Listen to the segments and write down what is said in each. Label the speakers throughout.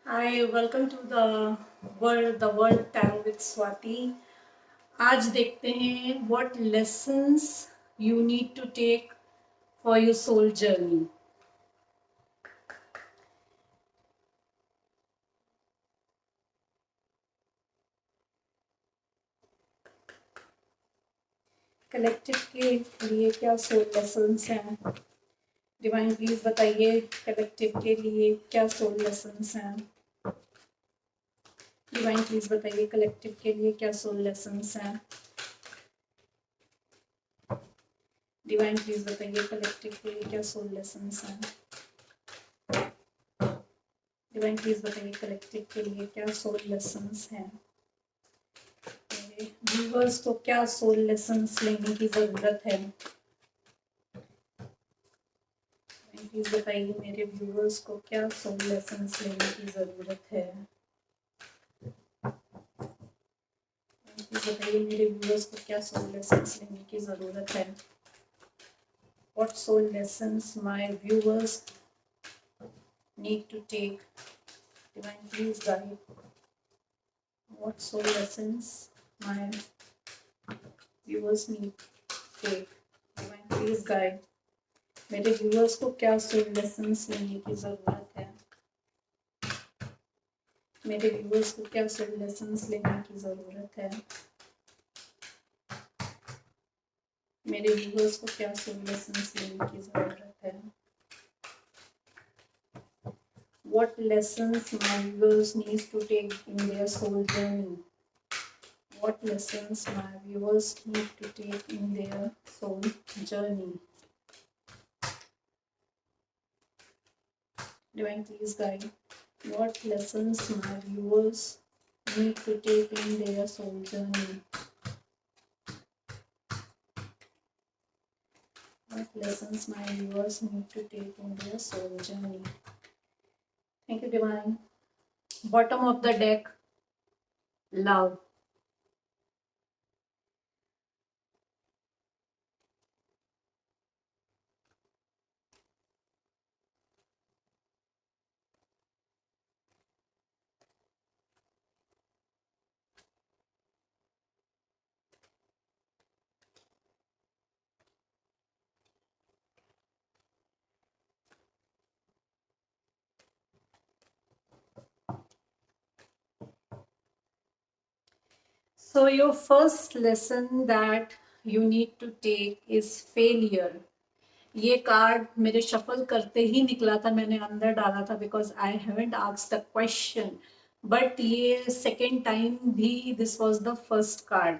Speaker 1: Hi, welcome to the world Tarot with Swati. आज देखते हैं what lessons you need to take for your soul journey. Collective के लिए क्या soul lessons हैं? डिवाइन प्लीज बताइए कलेक्टिव के लिए क्या सोल लेसन्स हैं? डिवाइन प्लीज बताइए कलेक्टिव के लिए क्या सोल लेसन्स हैं? डिवाइन प्लीज बताइए कलेक्टिव के लिए क्या सोल लेसन्स हैं? डिवाइन प्लीज बताइए कलेक्टिव के लिए क्या सोल लेसन्स हैं? व्यूअर्स को क्या सोल लेसन्स लेने की जरूरत है? प्लीज बताइए मेरे व्यूअर्स को क्या सोल लेसन्स लेने की जरूरत है? प्लीज बताइए मेरे व्यूअर्स को क्या सोल लेसन्स लेने की जरूरत है? What soul lessons my viewers need to take? Divine please guide. What soul lessons my viewers need to take? Divine please guide. मेरे व्यूअर्स को क्या सोल लेसन्स लेने की जरूरत है? मेरे व्यूअर्स को क्या सोल लेसन्स लेने की जरूरत है? मेरे व्यूअर्स को क्या सोल लेसन्स लेने की जरूरत है? What lessons my viewers need to take in their soul journey? What lessons my viewers need to take in their soul journey? Divine please guide. What lessons my viewers need to take in their soul journey? What lessons my viewers need to take in their soul journey? Thank you, Divine. Bottom of the deck, love. So your first lesson that you need to take is failure. ये card मेरे shuffle करते ही निकला था, मैंने अंदर डाला था because I haven't asked the question, but ये सेकेंड टाइम भी this was the first card.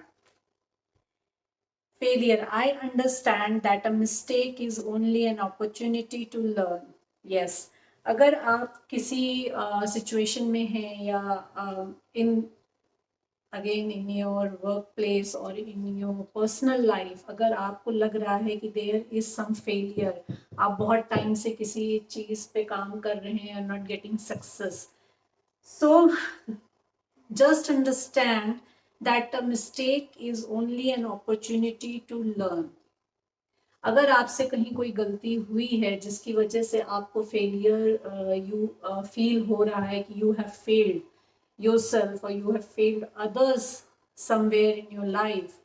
Speaker 1: Failure. I understand that a mistake is only an opportunity to learn. Yes. अगर आप किसी सिचुएशन में हैं या in again in your work place और in your personal life, अगर आपको लग रहा है कि देयर इज सम फेलियर, आप बहुत टाइम से किसी चीज पे काम कर रहे हैं, not getting success, so just understand that a mistake is only an opportunity to learn. अगर आपसे कहीं कोई गलती हुई है जिसकी वजह से आपको फेलियर यू फील हो रहा है कि you have failed yourself or you have failed others somewhere in your life,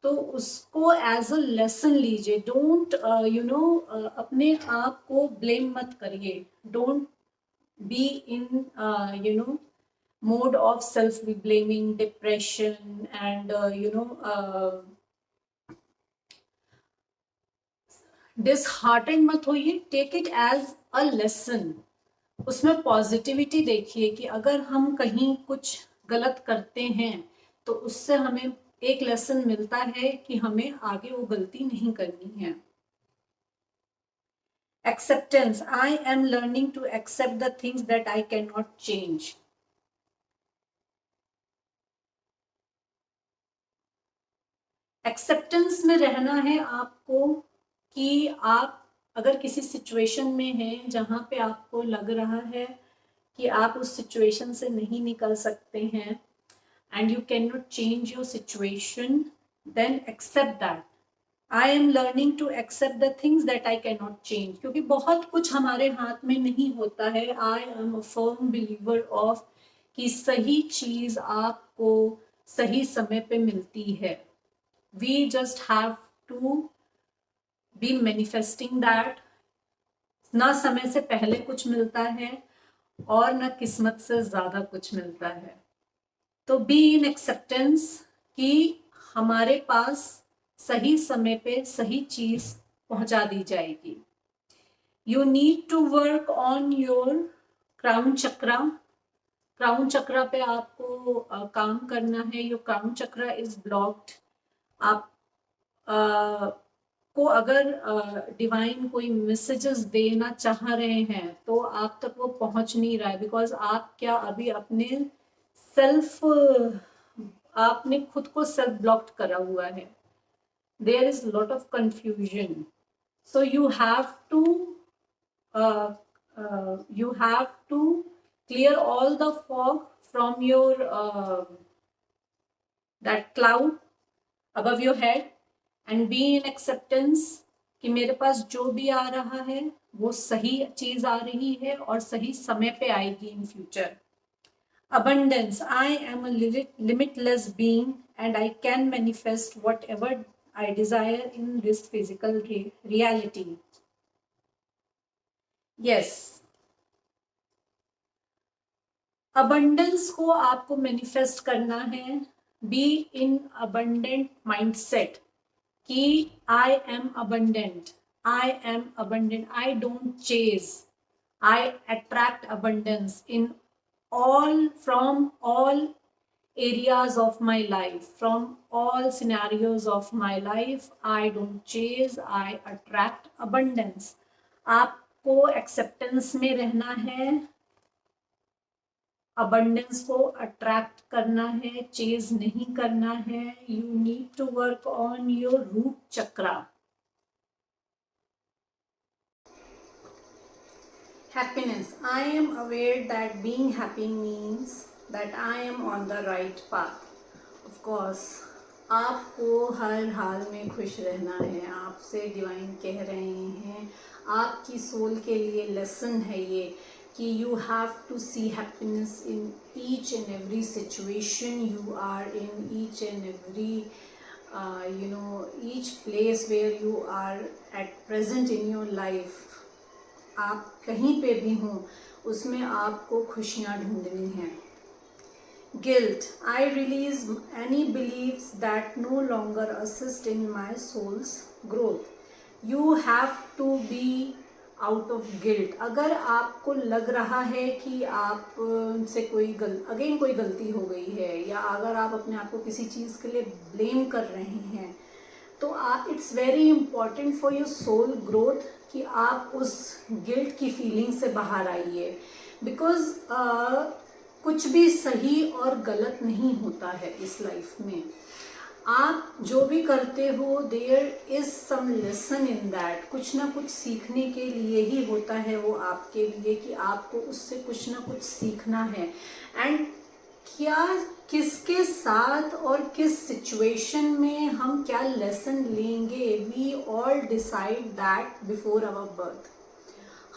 Speaker 1: तो उसको एज अ लेसन लीजिए. डोंट अपने आप को ब्लेम मत करिए. Don't be in mode of self blaming, depression and disheartened मत होइए. Take it as a lesson. उसमें पॉजिटिविटी देखिए कि अगर हम कहीं कुछ गलत करते हैं तो उससे हमें एक लेसन मिलता है कि हमें आगे वो गलती नहीं करनी है. Acceptance. I am learning to accept the things that I can not change. Acceptance में रहना है आपको कि आप अगर किसी सिचुएशन में हैं जहां पे आपको लग रहा है कि आप उस सिचुएशन से नहीं निकल सकते हैं and you cannot change your situation, then accept that. I am learning to accept the things that I can not change, क्योंकि बहुत कुछ हमारे हाथ में नहीं होता है. I am a firm believer of कि सही चीज आपको सही समय पे मिलती है. We just have to be manifesting that. ना समय से पहले कुछ मिलता है और ना किस्मत से ज्यादा कुछ मिलता है. तो बी इन एक्सेप्टेंस कि हमारे पास सही समय पे सही चीज पहुंचा दी जाएगी. You need to work on your crown chakra. Crown chakra पे आपको काम करना है. Your crown chakra is blocked. आप को अगर डिवाइन कोई मैसेजेस देना चाह रहे हैं तो आप तक वो पहुंच नहीं रहा है, बिकॉज आप क्या अभी अपने सेल्फ आपने खुद को सेल्फ ब्लॉक्ड करा हुआ है. There is lot of confusion. So you have to clear all the fog from your that cloud above your head and be in acceptance कि मेरे पास जो भी आ रहा है वो सही चीज आ रही है और सही समय पे आएगी in future. Abundance. I am a limitless being and I can manifest whatever I desire in this physical reality. Yes. Abundance को आपको manifest करना है. Be in abundant mindset कि I am abundant. I am abundant. I don't chase. I attract abundance in from all areas of my life, from all scenarios of my life. I don't chase, I attract abundance. आपको acceptance में रहना है, abundance को attract करना है, chase नहीं करना है. You need to work on your root chakra. Happiness. I am aware that being happy means that I am on the right path. Of course, आपको हर हाल में खुश रहना है. आपसे डिवाइन कह रहे हैं, आपकी सोल के लिए लेसन है ये कि you have to see happiness in each and every situation you are in, each and every each place where you are at present in your life. आप कहीं पे भी हों उसमें आपको खुशियाँ ढूंढनी हैं. Guilt. I release any beliefs that no longer assist in my soul's growth. You have to be out of guilt. अगर आपको लग रहा है कि आप से कोई गलती हो गई है या अगर आप अपने आप को किसी चीज़ के लिए ब्लेम कर रहे हैं तो it's very important for your soul growth कि आप उस गिल्ट की फीलिंग से बाहर आइए. बिकॉज कुछ भी सही और गलत नहीं होता है इस लाइफ में. आप जो भी करते हो there is some lesson in that. कुछ ना कुछ सीखने के लिए ही होता है वो आपके लिए कि आपको उससे कुछ ना कुछ सीखना है. एंड क्या किसके साथ और किस सिचुएशन में हम क्या लेसन लेंगे, we all decide that before our birth.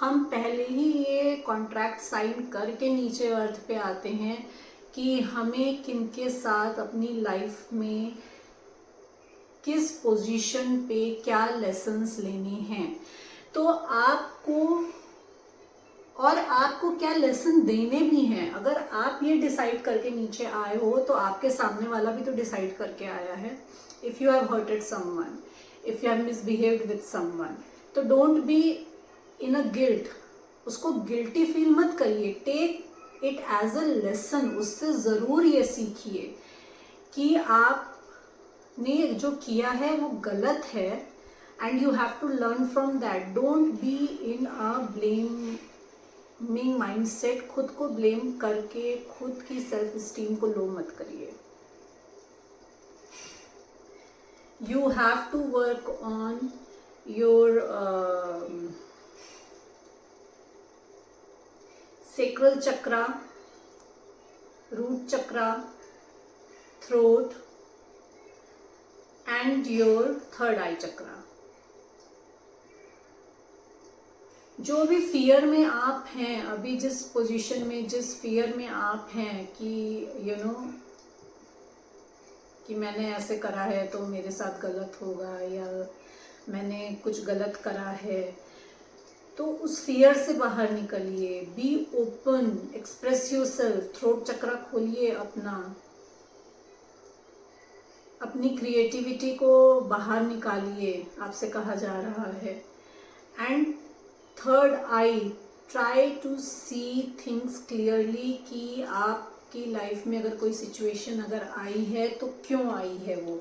Speaker 1: हम पहले ही ये कॉन्ट्रैक्ट साइन करके नीचे अर्थ पे आते हैं कि हमें किनके साथ अपनी लाइफ में किस पोजीशन पे क्या लेसन्स लेने हैं. तो आपको क्या लेसन देने भी हैं. अगर आप ये डिसाइड करके नीचे आए हो तो आपके सामने वाला भी तो डिसाइड करके आया है. If you have hurted someone, if you have misbehaved with someone, तो don't be in a guilt. उसको गिल्टी फील मत करिए. Take it as a lesson. उससे ज़रूर ये सीखिए कि आपने जो किया है वो गलत है and you have to learn from that. Don't be in a blaming mindset. खुद को ब्लेम करके खुद की सेल्फ स्टीम को लो मत करिए. You have to work on your sacral chakra, root chakra, throat, and your third eye chakra. जो भी फियर में आप हैं, अभी जिस पोजीशन में, जिस फियर में आप हैं कि यू नो कि मैंने ऐसे करा है तो मेरे साथ गलत होगा, या मैंने कुछ गलत करा है, तो उस फियर से बाहर निकलिए. Be open, express yourself. Throat chakra खोलिए अपना, अपनी क्रिएटिविटी को बाहर निकालिए, आपसे कहा जा रहा है. And third eye, try to see things clearly कि आपकी लाइफ में अगर कोई सिचुएशन अगर आई है तो क्यों आई है वो.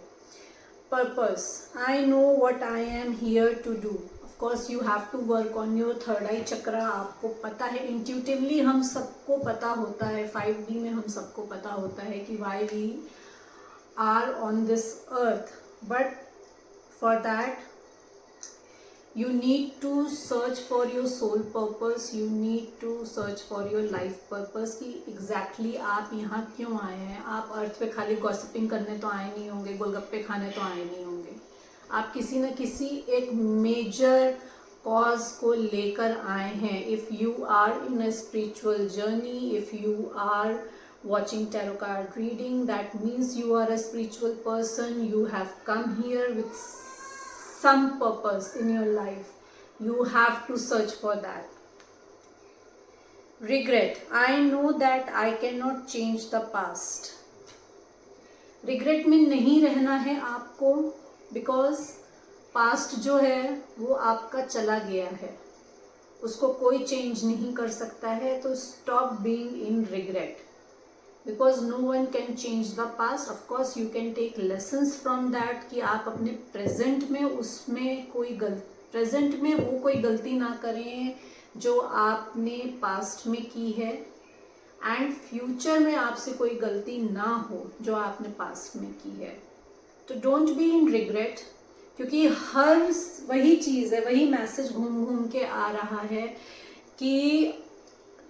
Speaker 1: Purpose, I know what I am here to do. Of course you have to work on your third eye chakra. आपको पता है, इंट्यूटिवली हम सबको पता होता है, 5D में हम सबको पता होता है कि why we are on this earth, but for that you need to search for your soul purpose, you need to search for your life purpose कि exactly आप यहाँ क्यों आए हैं. आप अर्थ पे खाली गॉसिपिंग करने तो आए नहीं होंगे, गोलगप्पे खाने तो आए नहीं होंगे. आप किसी न किसी एक मेजर कॉज को लेकर आए हैं. If you are in a spiritual journey, if you are watching tarot card reading, that means you are a spiritual person. You have come here with some purpose in your life. You have to search for that. Regret, I know that I cannot change the past. Regret में नहीं रहना है आपको, because past जो है वो आपका चला गया है, उसको कोई change नहीं कर सकता है. तो stop being in regret, because no one can change the past. Of course you can take lessons from that कि आप अपने present में उसमें present में वो कोई गलती ना करें जो आपने past में की है, and future में आपसे कोई गलती ना हो जो आपने past में की है. तो don't be in regret, क्योंकि हर वही चीज़ है, वही मैसेज घूम घूम के आ रहा है कि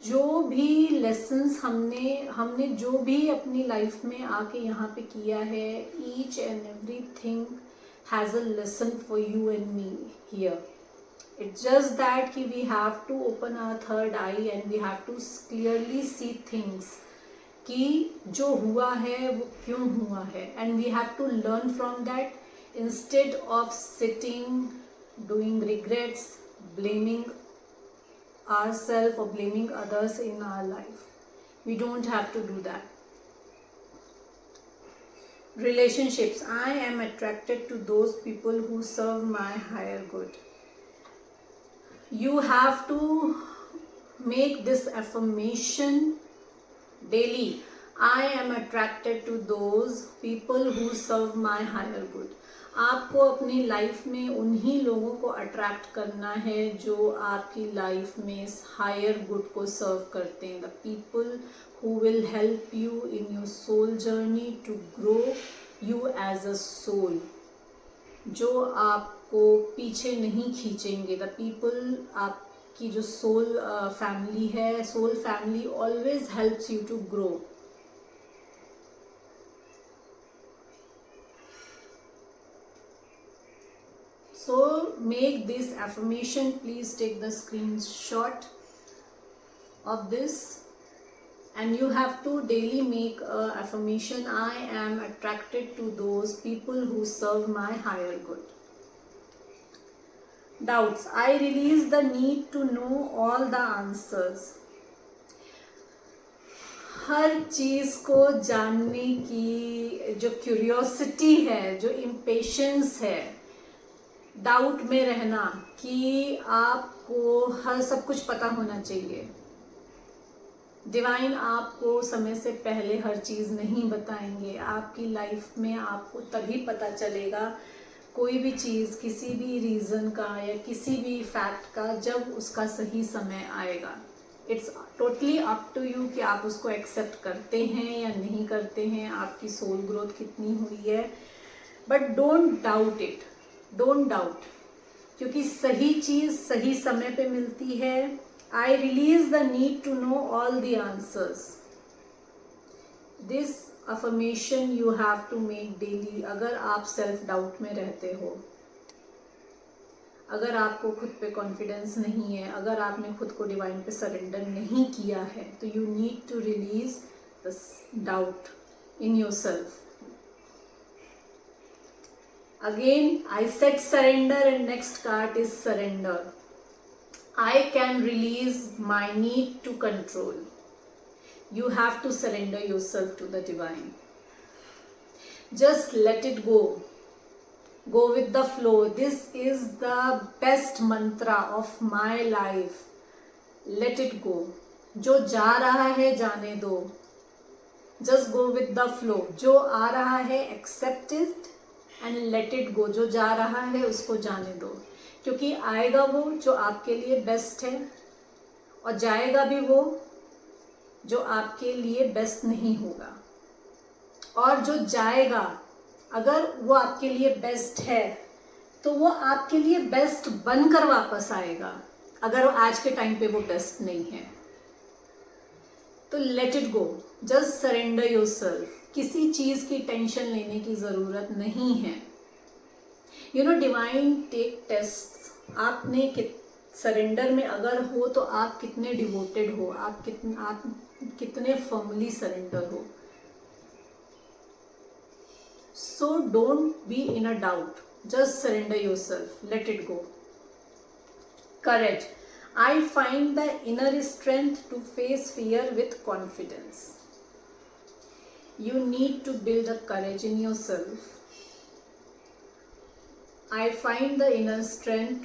Speaker 1: जो भी लेसन्स हमने जो भी अपनी लाइफ में आके यहाँ पे किया है, each and everything has a lesson for you and me here. It's just that कि we have to open our third eye and we have to clearly see things कि जो हुआ है वो क्यों हुआ है, and we have to learn from that instead of sitting doing regrets, blaming ourselves or blaming others in our life. We don't have to do that. Relationships, I am attracted to those people who serve my higher good. You have to make this affirmation daily. I am attracted to those people who serve my higher good. आपको अपनी life में उन्हीं लोगों को attract करना है जो आपकी लाइफ में हायर गुड को सर्व करते हैं. The people who will help you in your soul journey to grow you as a soul, जो आपको पीछे नहीं खींचेंगे. द पीपल, आपकी जो सोल फैमिली है, soul family always helps you to grow. So make this affirmation, please take the screenshot of this, and you have to daily make a affirmation. I am attracted to those people who serve my higher good. Doubts, I release the need to know all the answers. हर चीज़ को जानने की जो curiosity है, जो impatience है, doubt में रहना कि आपको हर सब कुछ पता होना चाहिए. डिवाइन आपको समय से पहले हर चीज़ नहीं बताएंगे. आपकी लाइफ में आपको तभी पता चलेगा कोई भी चीज़, किसी भी रीज़न का या किसी भी फैक्ट का, जब उसका सही समय आएगा. It's totally up to you कि आप उसको एक्सेप्ट करते हैं या नहीं करते हैं, आपकी सोल ग्रोथ कितनी हुई है. But don't doubt it, don't doubt, क्योंकि सही चीज़ सही समय पे मिलती है. I release the need to know all the answers. This affirmation you have to make daily. अगर आप सेल्फ डाउट में रहते हो, अगर आपको खुद पे कॉन्फिडेंस नहीं है, अगर आपने खुद को डिवाइन पे सरेंडर नहीं किया है, तो you need to release the doubt in your self. Again, I said surrender and next card is surrender. I can release my need to control. You have to surrender yourself to the divine. Just let it go. Go with the flow. This is the best mantra of my life. Let it go. जो जा रहा है जाने दो. Just go with the flow. जो आ रहा है accept it and let it go. जो जा रहा है उसको जाने दो, क्योंकि आएगा वो जो आपके लिए बेस्ट है, और जाएगा भी वो जो आपके लिए बेस्ट नहीं होगा। और जो जाएगा, अगर वो आपके लिए बेस्ट है, तो वो आपके लिए बेस्ट बनकर वापस आएगा। अगर आज के टाइम पे वो बेस्ट नहीं है, तो let it go. Just surrender yourself. किसी चीज की टेंशन लेने की जरूरत नहीं है। You know, divine take test. आपने सरेंडर में अगर हो तो आप कितने डिवोटेड हो, आप कितने फर्मली सरेंडर हो। So don't be in a doubt, just surrender yourself, late it go. Courage. I find the inner strength to face fear with confidence. You need to build a courage in yourself. I find the inner strength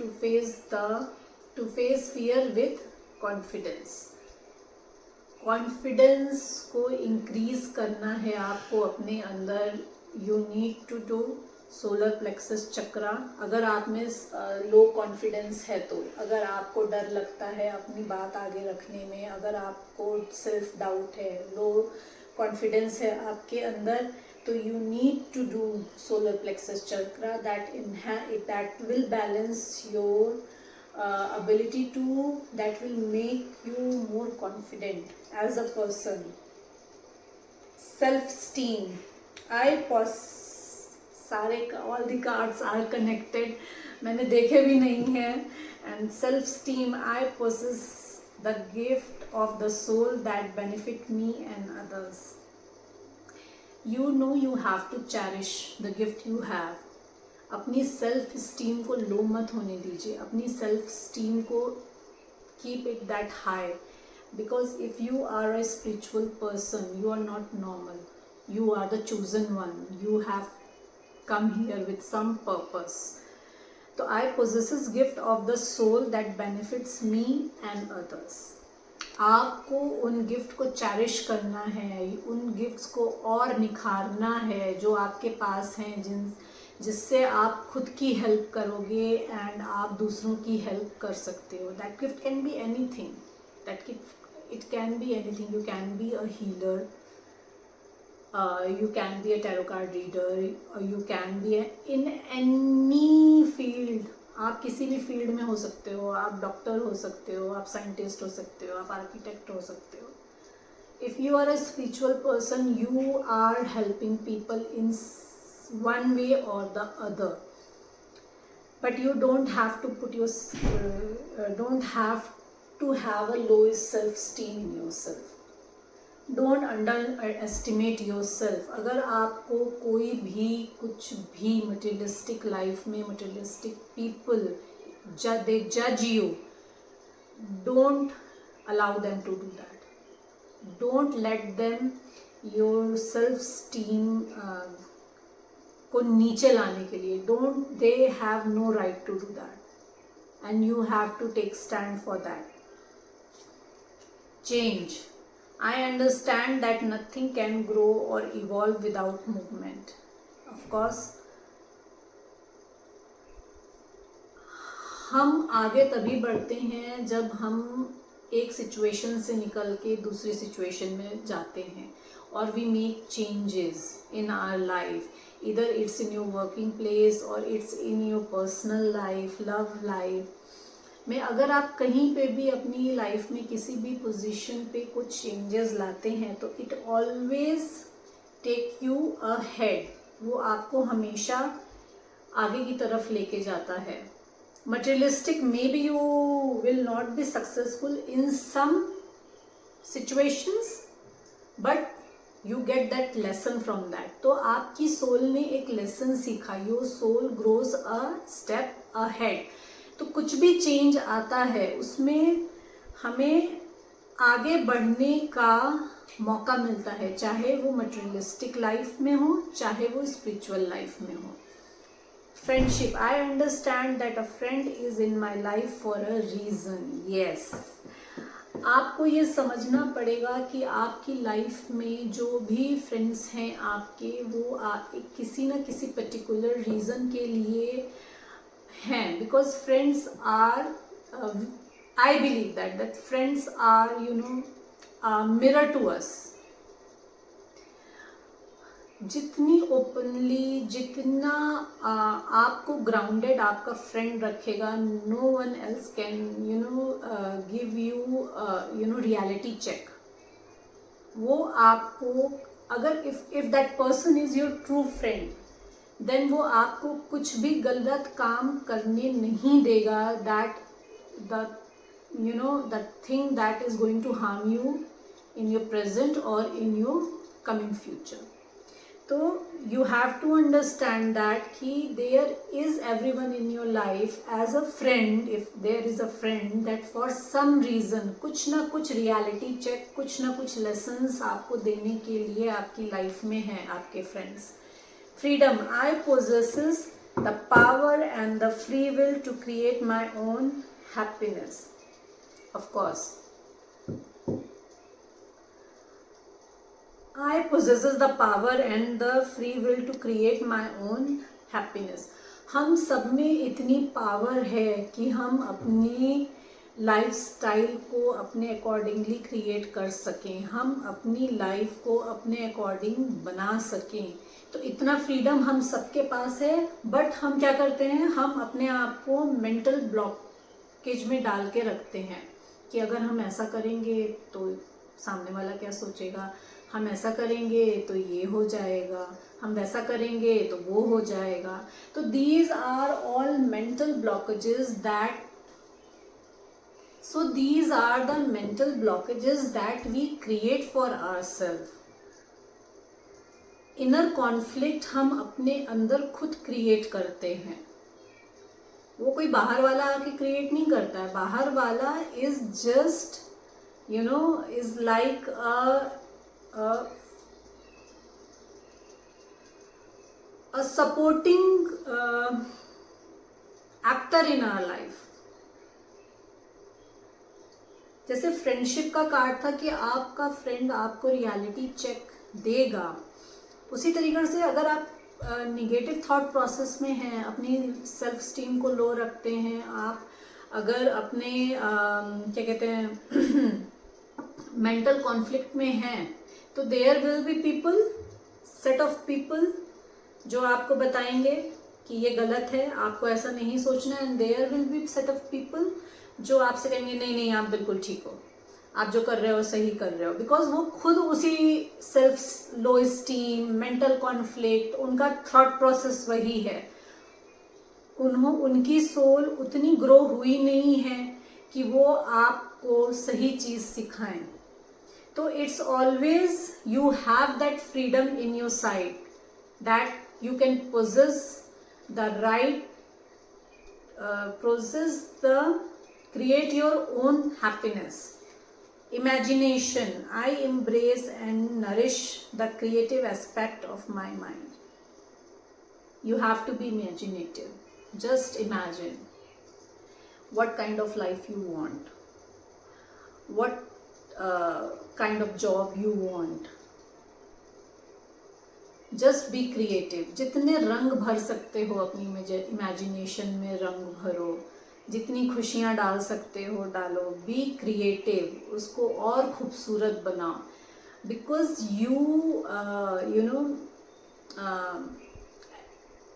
Speaker 1: to face fear with confidence. Confidence को increase करना है आपको अपने अंदर. You need to do solar plexus chakra. अगर आप में low confidence है, तो अगर आपको डर लगता है अपनी बात आगे रखने में, अगर आपको सेल्फ डाउट है, लो कॉन्फिडेंस है आपके अंदर, तो you need to do solar plexus chakra. That will balance your ability to, that will make you more confident as a person. Self-esteem. all the cards are connected. मैंने देखे भी नहीं हैं. And self-esteem, I possess the gift of the soul that benefit me and others. You know you have to cherish the gift you have. अपनी self esteem को low मत होने दीजिए. अपनी सेल्फ स्टीम को keep it that high, because if you are a spiritual person, you are not normal. You are the chosen one. You have come here with some purpose. So I possess this gift of the soul that benefits me and others. आपको उन gift को cherish करना है, उन gifts को और निखारना है जो आपके पास हैं, जिससे आप खुद की हेल्प करोगे एंड आप दूसरों की हेल्प कर सकते हो. That gift can be anything. It can be anything. You can be a healer, you can be a tarot card reader, or you can be in any field. आप किसी भी फील्ड में हो सकते हो. आप डॉक्टर हो सकते हो, आप साइंटिस्ट हो सकते हो, आप आर्किटेक्ट हो सकते हो. If you are a spiritual person, you are helping people in one way or the other. But you don't have to don't have to have a low self-esteem in yourself. Don't underestimate yourself. अगर आपको कोई भी कुछ भी materialistic life में, materialistic people they judge you, don't allow them to do that. Don't let them your self-esteem को नीचे लाने के लिए. They have no right to do that, and you have to take stand for that. Change. I understand that nothing can grow or evolve without movement. Of course, हम आगे तभी बढ़ते हैं जब हम एक सिचुएशन से निकल के दूसरी सिचुएशन में जाते हैं, और we make changes in our life. Either it's in your working place or it's in your personal life, love life. में अगर आप कहीं पे भी अपनी लाइफ में किसी भी पोजीशन पे कुछ चेंजेस लाते हैं तो it always take you ahead, वो आपको हमेशा आगे की तरफ लेके जाता है। Materialistic may be you will not be successful in some situations but you get that lesson from that. तो आपकी सोल ने एक लेसन सीखा, your soul grows a step ahead. तो कुछ भी चेंज आता है उसमें हमें आगे बढ़ने का मौका मिलता है, चाहे वो मटेरियलिस्टिक लाइफ में हो चाहे वो स्पिरिचुअल लाइफ में हो। Friendship, I understand that a friend is in my life for a reason. Yes, आपको ये समझना पड़ेगा कि आपकी लाइफ में जो भी फ्रेंड्स हैं आपके, वो किसी न किसी पर्टिकुलर रीज़न के लिए हैं। Because friends are, I believe that friends are mirror to us. जितनी ओपनली, जितना आपको ग्राउंडेड आपका फ्रेंड रखेगा, no one else can give you reality check. वो आपको, अगर if that person is your true friend, then वो आपको कुछ भी गलत काम करने नहीं देगा, that the thing that is going to harm you in your present और इन योर कमिंग फ्यूचर। तो you have to understand that कि there is everyone in your life as a friend. If there is a friend that for some reason कुछ ना कुछ reality check, कुछ ना कुछ lessons आपको देने के लिए आपकी लाइफ में है आपके friends. Freedom, I possesses the power and the free will to create my own happiness. Of course, I possesses the power and the free will to create my own happiness. हम सब में इतनी power है कि हम अपनी life style को अपने अकॉर्डिंगली क्रिएट कर सकें, हम अपनी लाइफ को अपने अकॉर्डिंग बना सकें। तो इतना फ्रीडम हम सबके पास है, बट हम क्या करते हैं, हम अपने आप को मेंटल ब्लॉकेज में डाल के रखते हैं कि अगर हम ऐसा करेंगे तो सामने वाला क्या सोचेगा, हम ऐसा करेंगे तो ये हो जाएगा, हम वैसा करेंगे तो वो हो जाएगा। तो these are all mental blockages that these are the mental blockages that we create for ourselves. Inner conflict हम अपने अंदर खुद क्रिएट करते हैं, वो कोई बाहर वाला आके क्रिएट नहीं करता है। बाहर वाला is just is like a supporting actor in our life। जैसे फ्रेंडशिप का कार्ड था कि आपका फ्रेंड आपको रियलिटी चेक देगा, उसी तरीके से अगर आप निगेटिव थॉट प्रोसेस में हैं, अपनी सेल्फ स्टीम को लो रखते हैं, आप अगर अपने क्या कहते हैं मेंटल कॉन्फ्लिक्ट में हैं, तो there will be people, set of people जो आपको बताएंगे कि ये गलत है, आपको ऐसा नहीं सोचना है। And there will be set of people जो आपसे कहेंगे नहीं नहीं आप बिल्कुल ठीक हो, आप जो कर रहे हो सही कर रहे हो। बिकॉज वो खुद उसी सेल्फ लो स्टीम, मेंटल कॉन्फ्लिक्ट, उनका थॉट प्रोसेस वही है। उनकी सोल उतनी ग्रो हुई नहीं है कि वो आपको सही चीज सिखाएं। तो it's always you have that freedom in your side that you can possess the right create your own happiness. Imagination, I embrace and nourish the creative aspect of my mind. You have to be imaginative. Just imagine what kind of life you want, what kind of job you want. Just be creative. जितने रंग भर सकते हो अपनी imagination में रंग भरो, जितनी खुशियाँ डाल सकते हो डालो। बी क्रिएटिव, उसको और खूबसूरत बनाओ। Because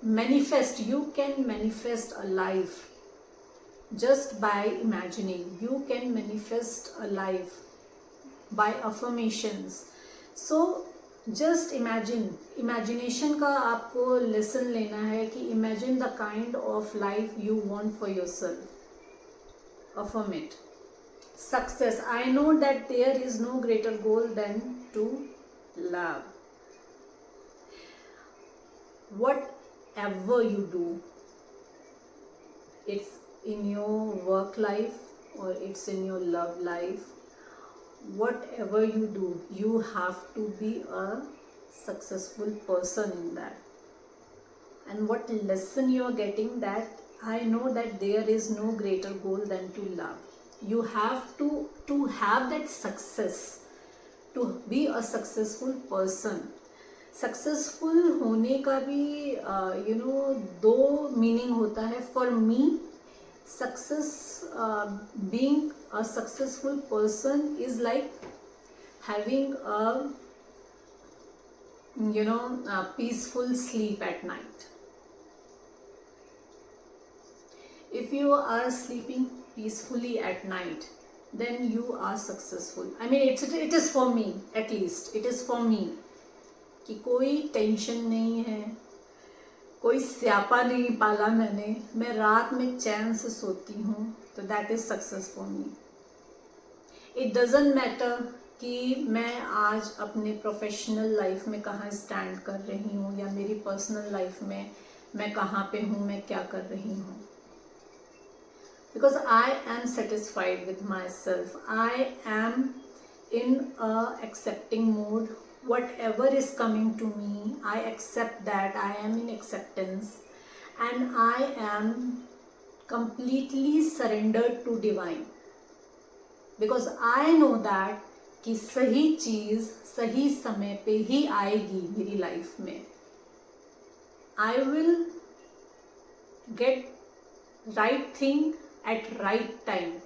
Speaker 1: manifest, you can manifest a life just by imagining. You can manifest a life by affirmations. So just imagine, imagination का आपको lesson लेना है कि imagine the kind of life you want for yourself. Affirm it. Success. I know that there is no greater goal than to love. Whatever you do, it's in your work life or it's in your love life, whatever you do, you have to be a successful person in that. And what lesson you are getting, that I know that there is no greater goal than to love. You have to have that success, to be a successful person. Successful होने का भी दो meaning होता है. For me success, being a successful person is like having a peaceful sleep at night. If you are sleeping peacefully at night, then you are successful. I mean, it is for me, at least it is for me, कि कोई tension नहीं है, कोई स्यापा नहीं पाला मैंने, मैं रात में चैन से सोती हूँ, तो that is success for me. It doesn't matter कि मैं आज अपने प्रोफेशनल लाइफ में कहाँ स्टैंड कर रही हूँ या मेरी पर्सनल लाइफ में मैं कहाँ पे हूँ, मैं क्या कर रही हूँ. Because I am satisfied with my self. I am in a accepting mode. Whatever is coming to me, I accept that. I am in acceptance and I am completely surrendered to divine, because I know that कि सही चीज़ सही समय पे ही आएगी मेरी life में. I will get right thing at right time.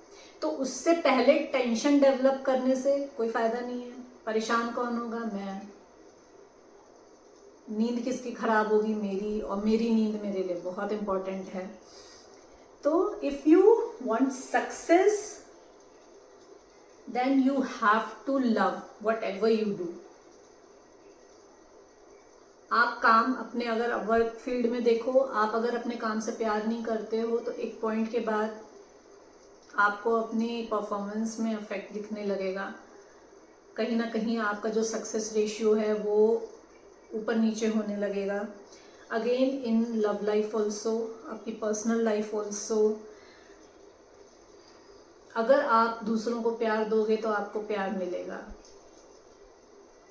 Speaker 1: तो उससे पहले टेंशन डेवलप करने से कोई फायदा नहीं है. परेशान कौन होगा? मैं. नींद किसकी खराब होगी? मेरी. और मेरी नींद मेरे लिए बहुत इम्पोर्टेंट है. तो if you want success, then you have to love whatever you do. आप काम अपने अगर वर्क फील्ड में देखो, आप अगर अपने काम से प्यार नहीं करते हो तो एक पॉइंट के बाद आपको अपनी परफॉर्मेंस में इफेक्ट दिखने लगेगा. कहीं ना कहीं आपका जो सक्सेस रेशियो है वो ऊपर नीचे होने लगेगा. Again in love life also, आपकी पर्सनल लाइफ ऑल्सो, अगर आप दूसरों को प्यार दोगे तो आपको प्यार मिलेगा.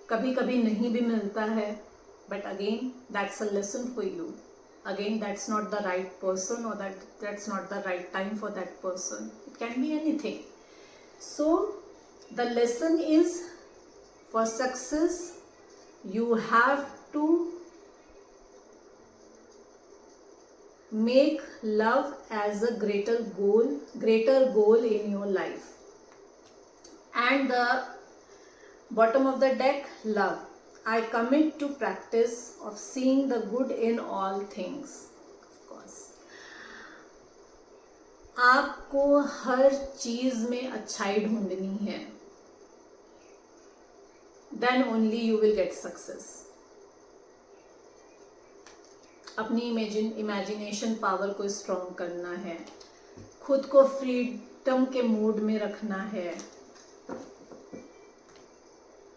Speaker 1: कभी कभी नहीं भी मिलता है, but again that's a lesson for you. Again that's not the right person और that's not the right time for that person. It can be anything. So the lesson is, for success you have to make love as a greater goal in your life. And the bottom of the deck, love. I commit to practice of seeing the good in all things. Of course, आपको हर चीज में अच्छाई ढूंढनी है. then only you will get success. अपनी imagination power को strong करना है, खुद को फ्रीडम के मूड में रखना है.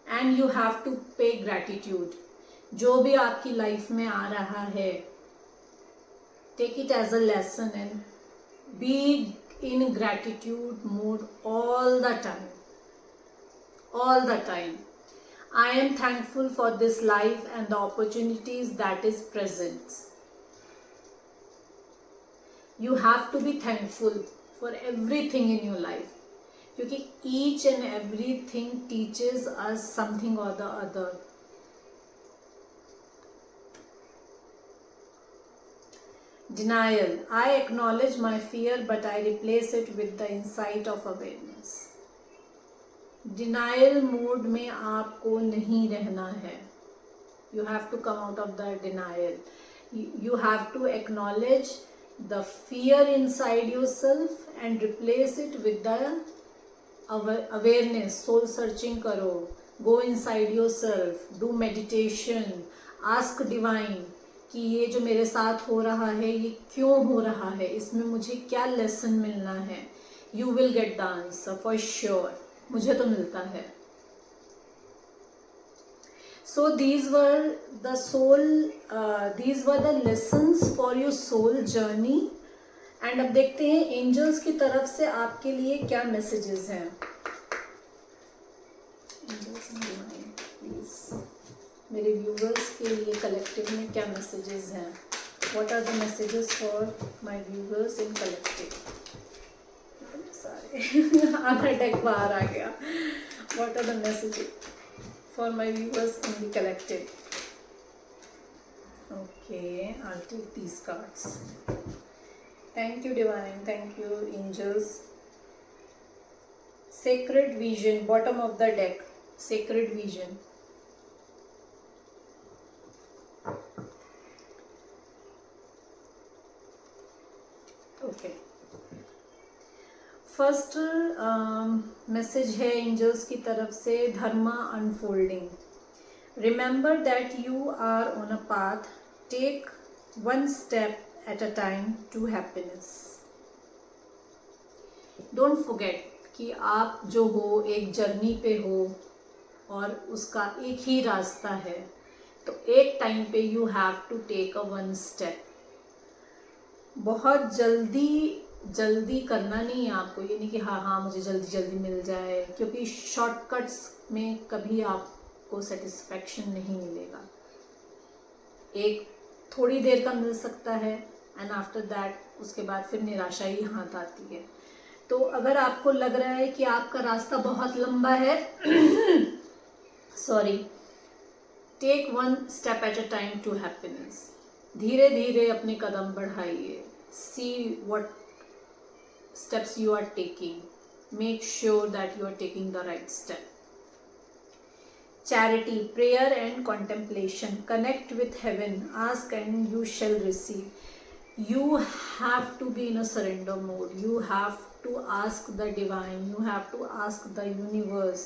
Speaker 1: And you have to pay gratitude. जो भी आपकी लाइफ में आ रहा है, take it as a lesson and be in gratitude mood all the time. I am thankful for this life and the opportunities that is present. You have to be thankful for everything in your life, क्योंकि each and everything teaches us something or the other. Denial. I acknowledge my fear, but I replace it with the insight of awareness. Denial mode में आपको नहीं रहना है. You have to come out of the denial. You have to acknowledge the fear inside yourself and replace it with the awareness. Soul searching करो, go inside yourself, do meditation, ask divine कि ये जो मेरे साथ हो रहा है ये क्यों हो रहा है, इसमें मुझे क्या लेसन मिलना है. You will get the answer for sure. मुझे तो मिलता है. So these were the lessons for your soul journey. And अब देखते हैं एंजल्स की तरफ से आपके लिए क्या मैसेजेस हैं. प्लीज मेरे व्यूवर्स के लिए कलेक्टिव में क्या मैसेजेस हैं. What are the messages for my viewers in collective. सारे आधा डेक बाहर आ गया. What are the messages for my viewers in the collective. Okay, I'll take these cards. Thank you divine, thank you angels. Sacred vision, bottom of the deck, sacred vision. Okay, first message है angels की तरफ से, dharma unfolding. Remember that you are on a path, take one step at a time to happiness. Don't forget कि आप जो हो एक journey पे हो और उसका एक ही रास्ता है, तो एक टाइम पे you have to take a one step. बहुत जल्दी करना नहीं है आपको. ये नहीं कि हाँ मुझे जल्दी मिल जाए, क्योंकि शॉर्टकट्स में कभी आपको सेटिस्फैक्शन नहीं मिलेगा. एक थोड़ी देर का मिल सकता है एंड आफ्टर दैट उसके बाद फिर निराशा ही हाथ आती है. तो अगर आपको लग रहा है कि आपका रास्ता बहुत लंबा है, sorry, take one step at a time to happiness. धीरे धीरे अपने कदम बढ़ाइए. See what steps you are taking. Make sure that you are taking the right step. Charity, prayer and contemplation. Connect with heaven. Ask and you shall receive. You have to be in a surrender mode. You have to ask the divine. You have to ask the universe.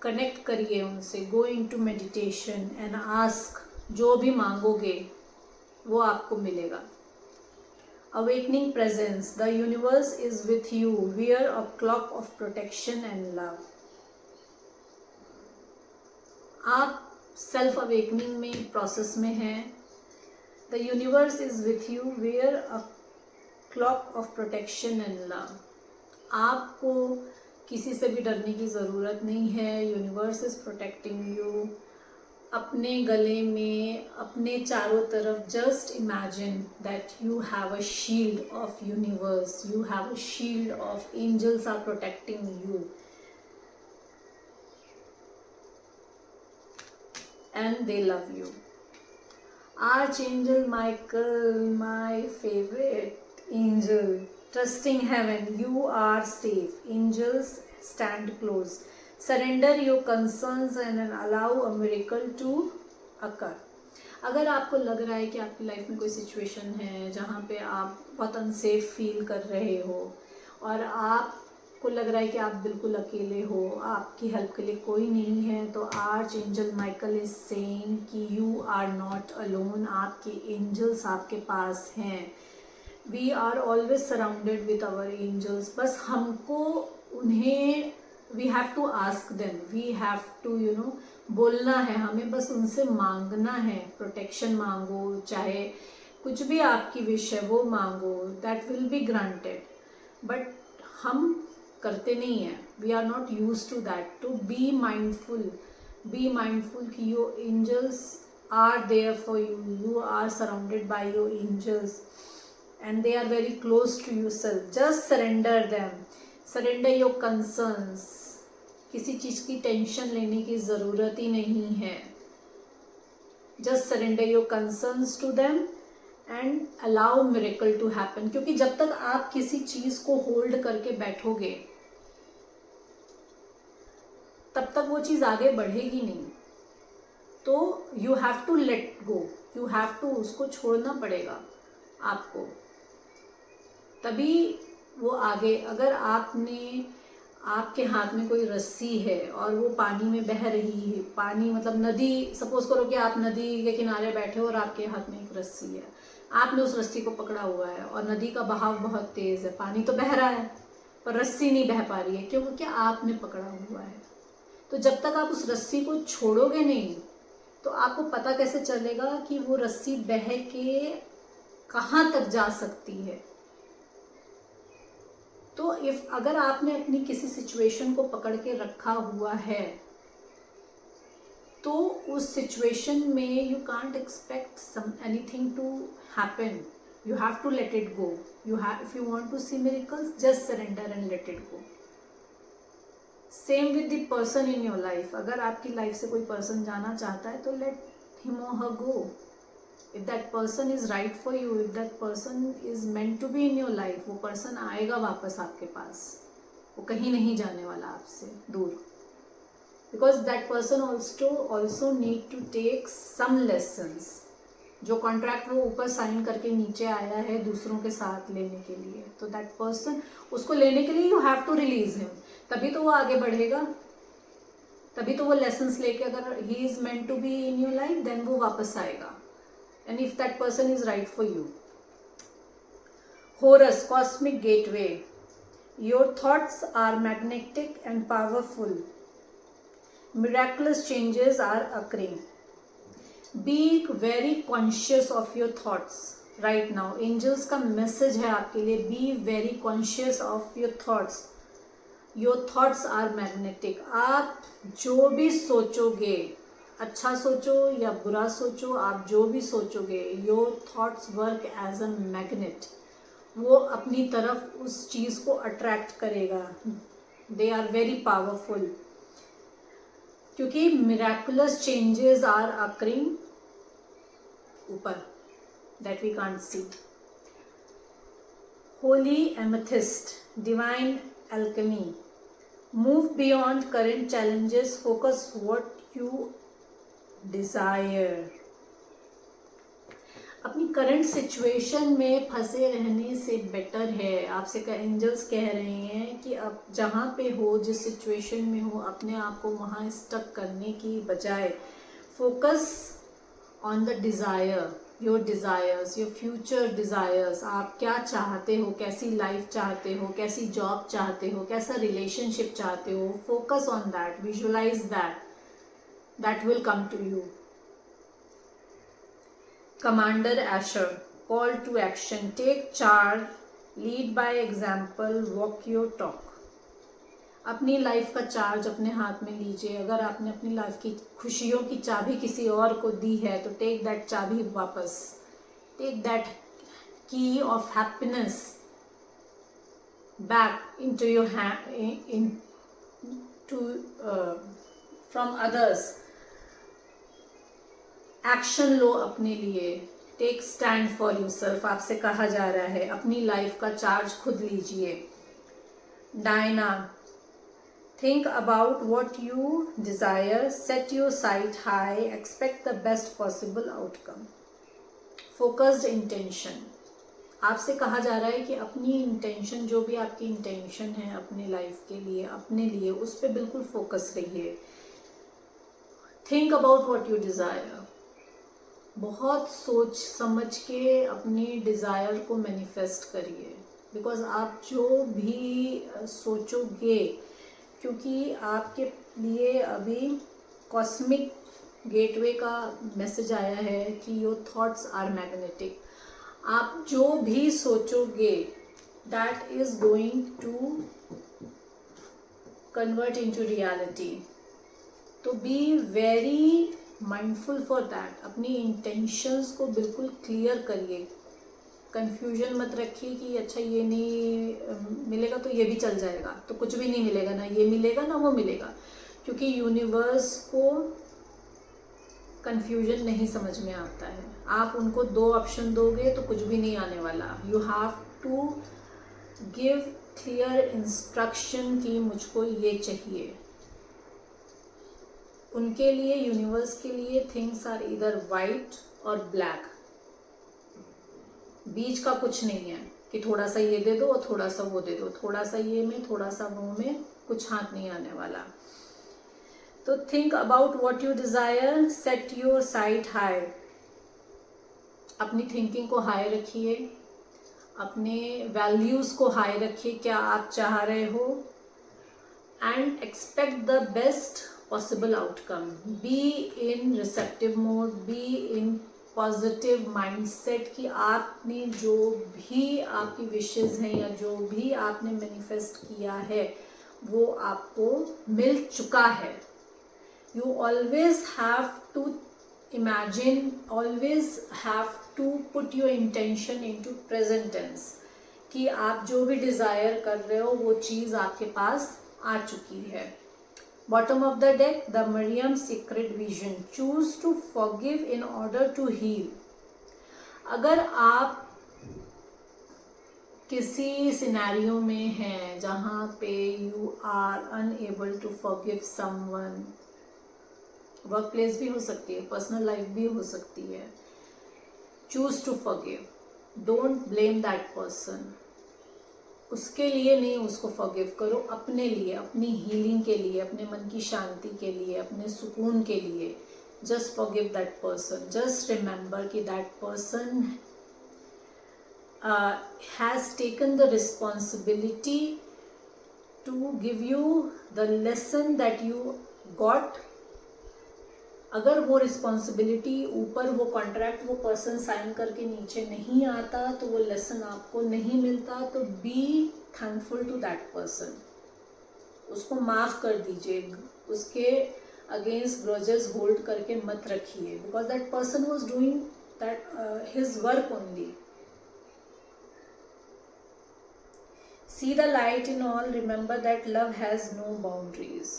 Speaker 1: Connect करिए उनसे. Go into meditation and ask. जो भी मांगोगे वो आपको मिलेगा. Awakening presence. The universe is with you. Wear a cloak of protection and love. आप self awakening में प्रोसेस में हैं. The universe is with you. Wear a cloak of protection and love. आपको किसी से भी डरने की ज़रूरत नहीं है. Universe is protecting you. अपने गले में, अपने चारों तरफ just imagine that you have a shield of universe. You have a shield of angels are protecting you. And they love you. Archangel Michael, my favorite angel. Trusting heaven, you are safe. Angels, stand close. Surrender your concerns and allow a miracle to occur. अगर आपको लग रहा है कि आपकी life में कोई situation है जहाँ पे आप बहुत अनसेफ फील कर रहे हो और आपको लग रहा है कि आप बिल्कुल अकेले हो, आपकी हेल्प के लिए कोई नहीं है, तो archangel Michael is saying कि यू आर नॉट अलोन. आपके एंजल्स आपके पास हैं. We are always surrounded with our angels. बस हमको उन्हें, we have to ask them, we have to बोलना है. हमें बस उनसे मांगना है. प्रोटेक्शन मांगो, चाहे कुछ भी आपकी विश है वो मांगो. That will be granted. But हम करते नहीं हैं. We are not use to that. To be mindful कि your angels are there for you. You are surrounded by your angels and they are very close to you self. Just surrender them. Surrender your concerns. किसी चीज़ की tension लेने की ज़रूरत ही नहीं है. Just surrender your concerns to them and allow miracle to happen. क्योंकि जब तक आप किसी चीज़ को होल्ड करके बैठोगे तब तक वो चीज़ आगे बढ़ेगी नहीं. तो you have to let go. You have to, उसको छोड़ना पड़ेगा आपको. तभी वो आगे। अगर आपके हाथ में कोई रस्सी है और वो पानी में बह रही है, पानी मतलब नदी, सपोज करो कि आप नदी के किनारे बैठे हो और आपके हाथ में एक रस्सी है, आपने उस रस्सी को पकड़ा हुआ है और नदी का बहाव बहुत तेज है, पानी तो बह रहा है पर रस्सी नहीं बह पा रही है, क्योंकि आपने पकड़ा हुआ है। तो जब तक आप उस रस्सी को छोड़ोगे नहीं तो आपको पता कैसे चलेगा कि वो रस्सी बह के कहाँ तक जा सकती है। तो अगर आपने अपनी किसी सिचुएशन को पकड़ के रखा हुआ है तो उस सिचुएशन में you can't expect anything to happen, you have to let it go. If you want to see miracles, just surrender and let it go. Same with the person in your life. अगर आपकी life से कोई person जाना चाहता है तो let him or her go. If that person is right for you, if that person is meant to be in your life, वो person आएगा वापस आपके पास, वो कहीं नहीं जाने वाला आपसे दूर. Because that person also need to take some lessons. जो कॉन्ट्रैक्ट वो ऊपर साइन करके नीचे आया है दूसरों के साथ लेने के लिए, तो दैट पर्सन, उसको लेने के लिए you have to release him, तभी तो वो आगे बढ़ेगा, तभी तो वो लेसन्स लेके, अगर he is meant to be in your life then वो वापस आएगा, and if that person is right for you. Horus, cosmic gateway. Your thoughts are magnetic and powerful. Miraculous changes are occurring. Be very conscious of your thoughts right now. Angels का message है आपके लिए, be very conscious of your thoughts. Your thoughts are magnetic. आप जो भी सोचोगे, अच्छा सोचो या बुरा सोचो, आप जो भी सोचोगे, your thoughts work as a magnet. वो अपनी तरफ उस चीज़ को अट्रैक्ट करेगा. They are very powerful. क्योंकि miraculous changes are occurring ऊपर, that we can't see. Holy amethyst, divine alchemy. Move beyond current challenges, focus what you desire. अपनी current situation में फंसे रहने से बेटर है, आपसे एंजल्स कह रहे हैं कि अब जहाँ पे हो, जिस सिचुएशन में हो, अपने आप को वहाँ स्टक करने की बजाय focus on the desire, your desires, your future desires. आप क्या चाहते हो, कैसी लाइफ चाहते हो, कैसी जॉब चाहते हो, कैसा रिलेशनशिप चाहते हो, focus on that, visualize that will come to you. Commander Asher, call to action, take charge, lead by example, walk your talk. अपनी लाइफ का चार्ज अपने हाथ में लीजिए. अगर आपने अपनी लाइफ की खुशियों की चाबी किसी और को दी है तो टेक दैट चाबी वापस, take that key of happiness back into your hand, into from others. Action लो अपने लिए, टेक स्टैंड फॉर योरसेल्फ. आपसे कहा जा रहा है अपनी लाइफ का चार्ज खुद लीजिए. Diana, think about what you desire, set your site high, expect the best possible outcome. Focused intention. आपसे कहा जा रहा है कि अपनी इंटेंशन, जो भी आपकी इंटेंशन है अपने लाइफ के लिए, अपने लिए, उस पर बिल्कुल फोकस रहिए. Think about what you desire. बहुत सोच समझ के अपनी डिज़ायर को मैनिफेस्ट करिए. बिकॉज आप जो भी सोचोगे, क्योंकि आपके लिए अभी कॉस्मिक गेटवे का मैसेज आया है कि योर थॉट्स आर मैग्नेटिक. आप जो भी सोचोगे that is going to convert into reality. तो be very mindful for that. अपनी इंटेंशंस को बिल्कुल क्लियर करिए. कंफ्यूजन मत रखिए कि अच्छा ये नहीं मिलेगा तो ये भी चल जाएगा, तो कुछ भी नहीं मिलेगा, ना ये मिलेगा ना वो मिलेगा. क्योंकि यूनिवर्स को कंफ्यूजन नहीं समझ में आता है. आप उनको 2 ऑप्शन दोगे तो कुछ भी नहीं आने वाला. You have to give clear instruction कि मुझको ये चाहिए. उनके लिए, यूनिवर्स के लिए थिंग्स आर इधर वाइट और ब्लैक, बीच का कुछ नहीं है. कि थोड़ा सा ये दे दो और थोड़ा सा वो दे दो, थोड़ा सा ये में थोड़ा सा वो में, कुछ हाथ नहीं आने वाला। तो think about what you desire, set your site high, अपनी थिंकिंग को हाई रखिए, अपने वैल्यूज को हाई रखिए, क्या आप चाह रहे हो, and expect the best possible outcome. Be in receptive mode, be in positive mindset कि आपने जो भी आपकी विशेस हैं या जो भी आपने मैनिफेस्ट किया है वो आपको मिल चुका है। You always have to imagine, always have to put your intention into present tense कि आप जो भी डिजायर कर रहे हो वो चीज आपके पास आ चुकी है। Bottom of the deck, the Mariam secret vision, choose to forgive in order to heal. अगर आप किसी सिनेरियो में हैं जहां पे you are unable to forgive someone, workplace भी हो सकती है, पर्सनल लाइफ भी हो सकती है, choose to forgive, don't blame that person. उसके लिए नहीं उसको फॉरगिव करो, अपने लिए, अपनी हीलिंग के लिए, अपने मन की शांति के लिए, अपने सुकून के लिए। Just forgive that person, just remember कि that person has taken the responsibility to give you the lesson that you got. अगर वो रिस्पॉन्सिबिलिटी ऊपर, वो कॉन्ट्रैक्ट वो पर्सन साइन करके नीचे नहीं आता, तो वो लेसन आपको नहीं मिलता, तो be thankful to that person, उसको माफ कर दीजिए, उसके अगेंस्ट ग्रजेस होल्ड करके मत रखिए, because that person was doing that his work only. See the light in all, remember that love has no boundaries.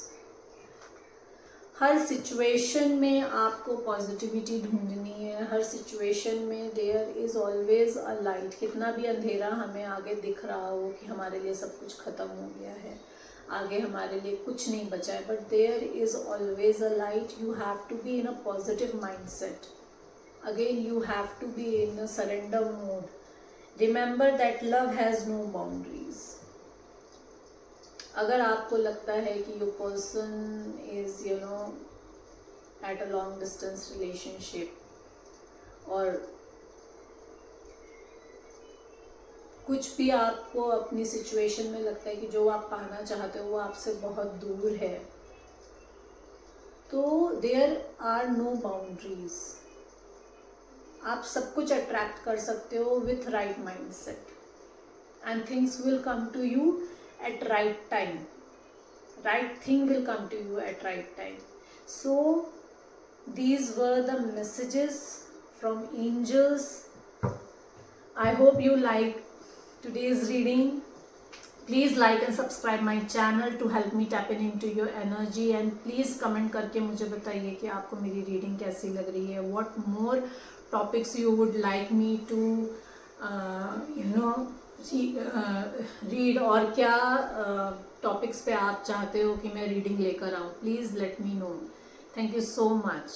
Speaker 1: हर सिचुएशन में आपको पॉजिटिविटी ढूंढनी है, हर सिचुएशन में there is always a light. कितना भी अंधेरा हमें आगे दिख रहा हो कि हमारे लिए सब कुछ ख़त्म हो गया है, आगे हमारे लिए कुछ नहीं बचा है, but there is always a light. You have to be in a positive mindset, again you have to be in a surrender mode. Remember that love has no boundaries. अगर आपको लगता है कि your person is at a long distance relationship, और कुछ भी आपको अपनी सिचुएशन में लगता है कि जो आप पाना चाहते हो वो आपसे बहुत दूर है, तो देयर आर नो बाउंड्रीज। आप सब कुछ अट्रैक्ट कर सकते हो with right mindset, and things will come to you at right time. Right thing will come to you at right time. So these were the messages from angels. I hope you like today's reading. Please like and subscribe my channel to help me tap into your energy, and please comment करके मुझे बताइए कि आपको मेरी reading कैसी लग रही है। What more topics you would like me to read, और क्या टॉपिक्स पे आप चाहते हो कि मैं रीडिंग लेकर आऊँ। Please let me know. Thank you so much.